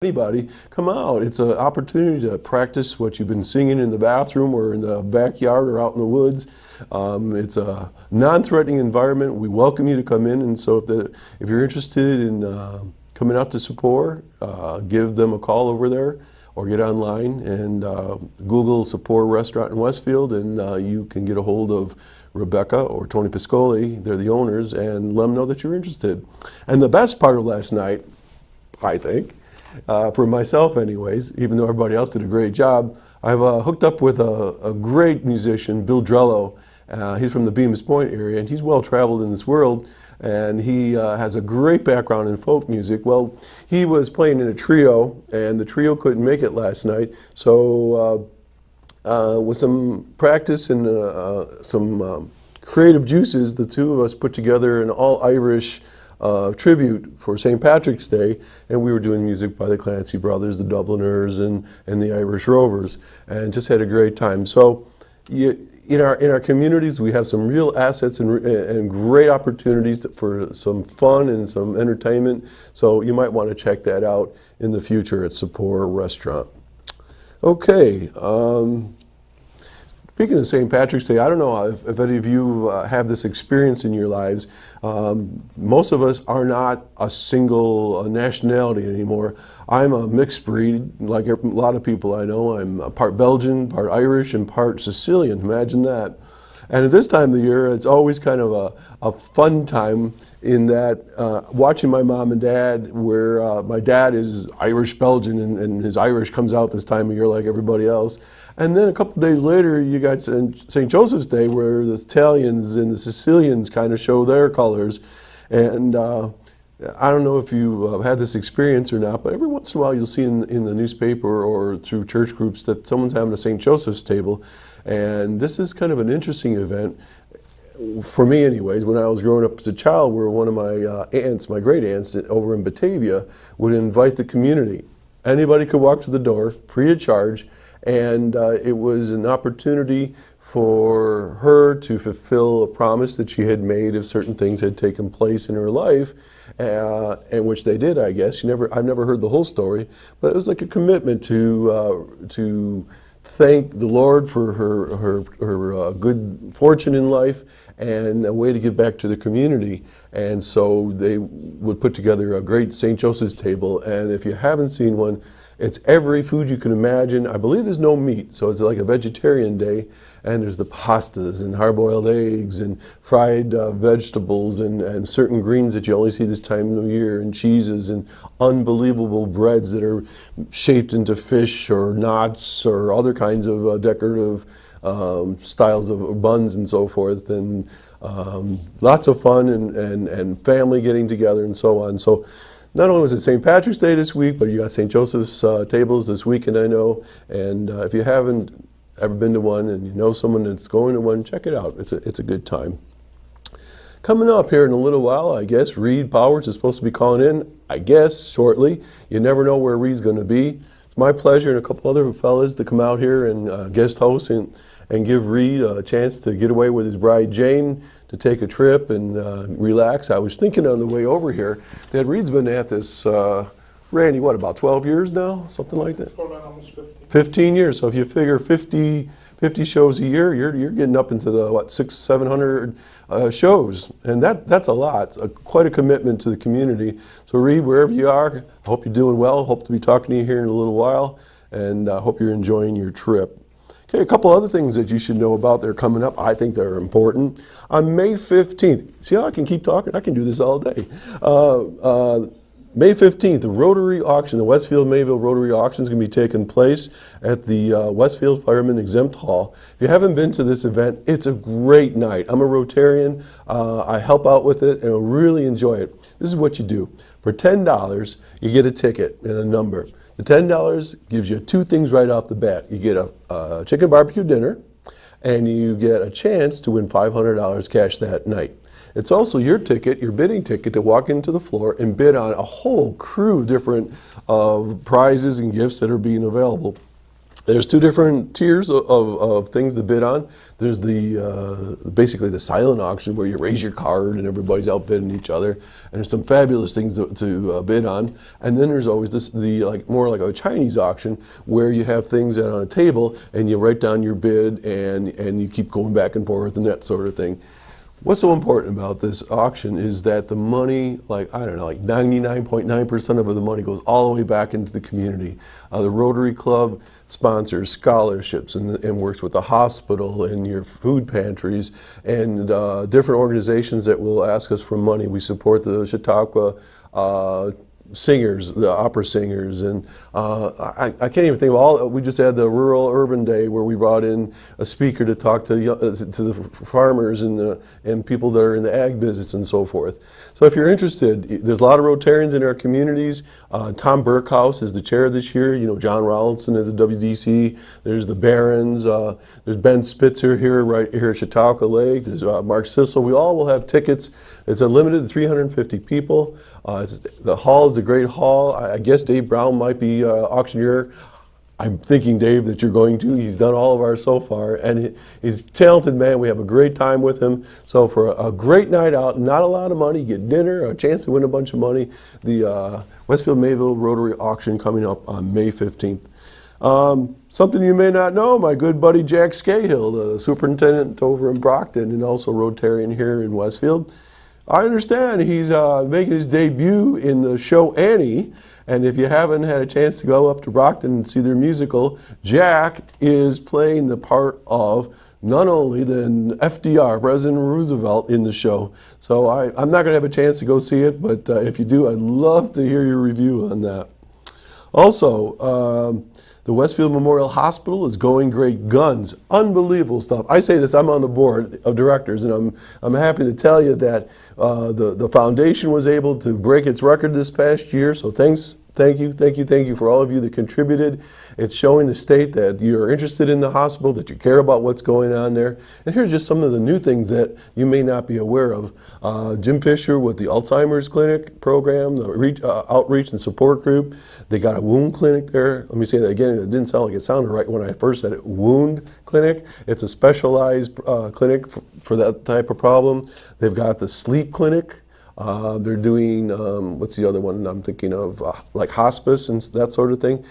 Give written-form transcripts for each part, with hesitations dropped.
Anybody, come out. It's an opportunity to practice what you've been singing in the bathroom or in the backyard or out in the woods. It's a non-threatening environment. We welcome you to come in, and so if you're interested in coming out to Support, give them a call over there or get online and Google Support Restaurant in Westfield, and you can get a hold of Rebecca or Tony Piscoli. They're the owners, and let them know that you're interested. And the best part of last night, I think, for myself anyways, even though everybody else did a great job, I've hooked up with a great musician, Bill Drello. He's from the Bemis Point area, and he's well traveled in this world, and he has a great background in folk music. Well, he was playing in a trio, and the trio couldn't make it last night, so with some practice and some creative juices, the two of us put together an all-Irish tribute for St. Patrick's Day, and we were doing music by the Clancy Brothers, the Dubliners, and the Irish Rovers, and just had a great time. So in our communities, we have some real assets and great opportunities for some fun and some entertainment, so you might want to check that out in the future at Support Restaurant. Okay. Speaking of St. Patrick's Day, I don't know if any of you have this experience in your lives. Most of us are not a single nationality anymore. I'm a mixed breed, like a lot of people I know. I'm part Belgian, part Irish, and part Sicilian. Imagine that. And at this time of the year, it's always kind of a fun time in that watching my mom and dad, where my dad is Irish-Belgian, and his Irish comes out this time of year like everybody else. And then a couple of days later, you got St. Joseph's Day, where the Italians and the Sicilians kind of show their colors. And I don't know if you had this experience or not, but every once in a while you'll see in the newspaper or through church groups that someone's having a St. Joseph's table. And this is kind of an interesting event, for me anyways. When I was growing up as a child, where one of my aunts, my great aunts over in Batavia, would invite the community. Anybody could walk to the door, free of charge, and it was an opportunity for her to fulfill a promise that she had made if certain things had taken place in her life, and which they did, I guess. I've never heard the whole story, but it was like a commitment to thank the Lord for her good fortune in life and a way to give back to the community. And so they would put together a great St. Joseph's table, and if you haven't seen one, it's every food you can imagine. I believe there's no meat, so it's like a vegetarian day, and there's the pastas and hard-boiled eggs and fried vegetables and certain greens that you only see this time of year, and cheeses and unbelievable breads that are shaped into fish or knots or other kinds of decorative styles of buns and so forth, and lots of fun and family getting together and so on. So not only was it St. Patrick's Day this week, but you got St. Joseph's tables this weekend, I know. And if you haven't ever been to one and you know someone that's going to one, check it out. It's a good time. Coming up here in a little while, I guess, Reed Powers is supposed to be calling in, I guess, shortly. You never know where Reed's going to be. It's my pleasure and a couple other fellas to come out here and guest host and give Reed a chance to get away with his bride Jane, to take a trip and relax. I was thinking on the way over here that Reed's been at this, Randy, what, about 12 years now? Something like that? Almost 15 years. So if you figure 50 shows a year, you're getting up into the, what, 600-700 shows. And that's a lot, quite a commitment to the community. So Reed, wherever you are, I hope you're doing well. Hope to be talking to you here in a little while, and I hope you're enjoying your trip. Okay, a couple other things that you should know about that are coming up. I think they're important. On May 15th, see how I can keep talking? I can do this all day. May 15th, the Rotary Auction, the Westfield Mayville Rotary Auction is going to be taking place at the Westfield Fireman Exempt Hall. If you haven't been to this event, it's a great night. I'm a Rotarian. I help out with it and I really enjoy it. This is what you do. For $10, you get a ticket and a number. The $10 gives you two things right off the bat. You get a chicken barbecue dinner, and you get a chance to win $500 cash that night. It's also your ticket, your bidding ticket, to walk into the floor and bid on a whole crew of different prizes and gifts that are being available. There's two different tiers of things to bid on. There's the basically the silent auction where you raise your card and everybody's outbidding each other, and there's some fabulous things to bid on. And then there's always the more like a Chinese auction where you have things that are on a table and you write down your bid and you keep going back and forth and that sort of thing. What's so important about this auction is that the money, like 99.9% of the money goes all the way back into the community. The Rotary Club sponsors scholarships and works with the hospital and your food pantries and different organizations that will ask us for money. We support the Chautauqua singers, the opera singers, and I can't even think of all. We just had the Rural Urban Day where we brought in a speaker to talk to the farmers and people that are in the ag business and so forth. So if you're interested, there's a lot of Rotarians in our communities. Tom Burkhouse is the chair this year. You know, John Rollinson is the WDC. There's the Barons. There's Ben Spitzer right here at Chautauqua Lake. There's Mark Sissel. We all will have tickets. It's a limited to 350 people. The hall is a great hall. I guess Dave Brown might be auctioneer. I'm thinking, Dave, that you're going to. He's done all of ours so far, and he's a talented man. We have a great time with him. So for a great night out, not a lot of money, get dinner, a chance to win a bunch of money, the Westfield Mayville Rotary Auction coming up on May 15th. Something you may not know, my good buddy Jack Scahill, the superintendent over in Brockton and also Rotarian here in Westfield. I understand he's making his debut in the show Annie, and if you haven't had a chance to go up to Brockton and see their musical, Jack is playing the part of none only than FDR, President Roosevelt, in the show. So I'm not going to have a chance to go see it, but if you do, I'd love to hear your review on that. Also, the Westfield Memorial Hospital is going great guns. Unbelievable stuff. I say this, I'm on the board of directors, and I'm happy to tell you that the foundation was able to break its record this past year, so thank you for all of you that contributed. It's showing the state that you're interested in the hospital, that you care about what's going on there. And here's just some of the new things that you may not be aware of. Jim Fisher with the Alzheimer's Clinic program, the outreach and support group. They got a wound clinic there. Let me say that again, it didn't sound like it sounded right when I first said it. Wound clinic. It's a specialized clinic for that type of problem. They've got the sleep clinic. They're doing, what's the other one I'm thinking of, like hospice and that sort of thing.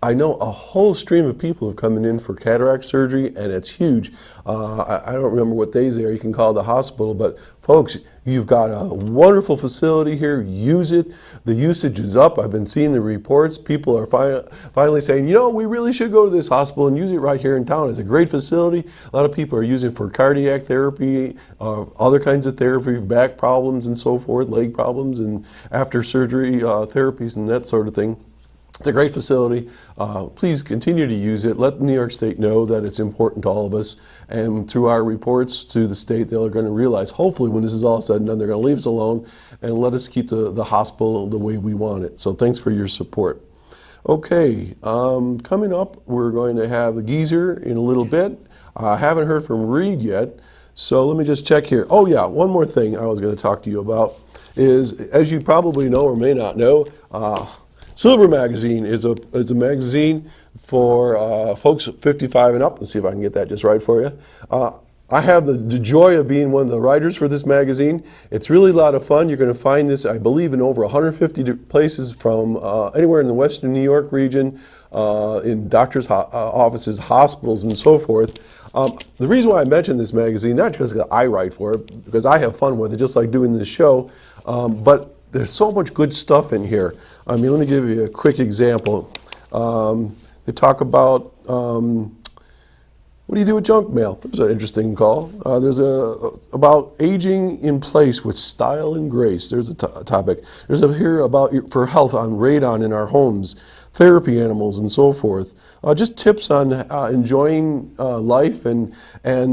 I know a whole stream of people have come in for cataract surgery, and it's huge. I don't remember what days they are. You can call the hospital, but folks, you've got a wonderful facility here. Use it. The usage is up. I've been seeing the reports. People are finally saying, you know, we really should go to this hospital and use it right here in town. It's a great facility. A lot of people are using it for cardiac therapy, other kinds of therapy, back problems and so forth, leg problems, and after surgery therapies and that sort of thing. It's a great facility. Please continue to use it. Let New York State know that it's important to all of us. And through our reports to the state, they're going to realize, hopefully, when this is all said and done, they're going to leave us alone and let us keep the hospital the way we want it. So thanks for your support. Okay, coming up, we're going to have the geezer in a little bit. I haven't heard from Reed yet, so let me just check here. Oh yeah, one more thing I was going to talk to you about is, as you probably know or may not know, Silver Magazine is a magazine for folks 55 and up. Let's see if I can get that just right for you. I have the joy of being one of the writers for this magazine. It's really a lot of fun. You're going to find this, I believe, in over 150 places from anywhere in the Western New York region, in doctors' offices, hospitals, and so forth. The reason why I mention this magazine, not because I write for it, because I have fun with it, just like doing this show, but there's so much good stuff in here. I mean, let me give you a quick example. They talk about what do you do with junk mail? There's an interesting call. There's about aging in place with style and grace. There's a topic. There's a here about for health on radon in our homes, therapy animals, and so forth. Just tips on enjoying life, and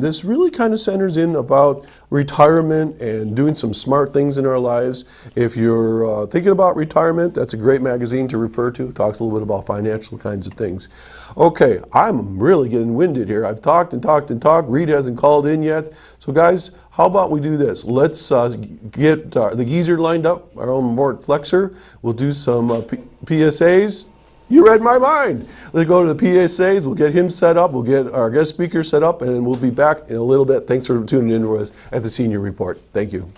this really kind of centers in about retirement and doing some smart things in our lives. If you're thinking about retirement, that's a great magazine to refer to. It talks a little bit about financial kinds of things. Okay, I'm really getting winded here. I've talked and talked and talked. Reed hasn't called in yet. So guys, how about we do this? Let's get the geezer lined up, our own Mort Flexer. We'll do some PSAs. You read my mind. Let's go to the PSAs. We'll get him set up. We'll get our guest speaker set up, and we'll be back in a little bit. Thanks for tuning in to us at the Senior Report. Thank you.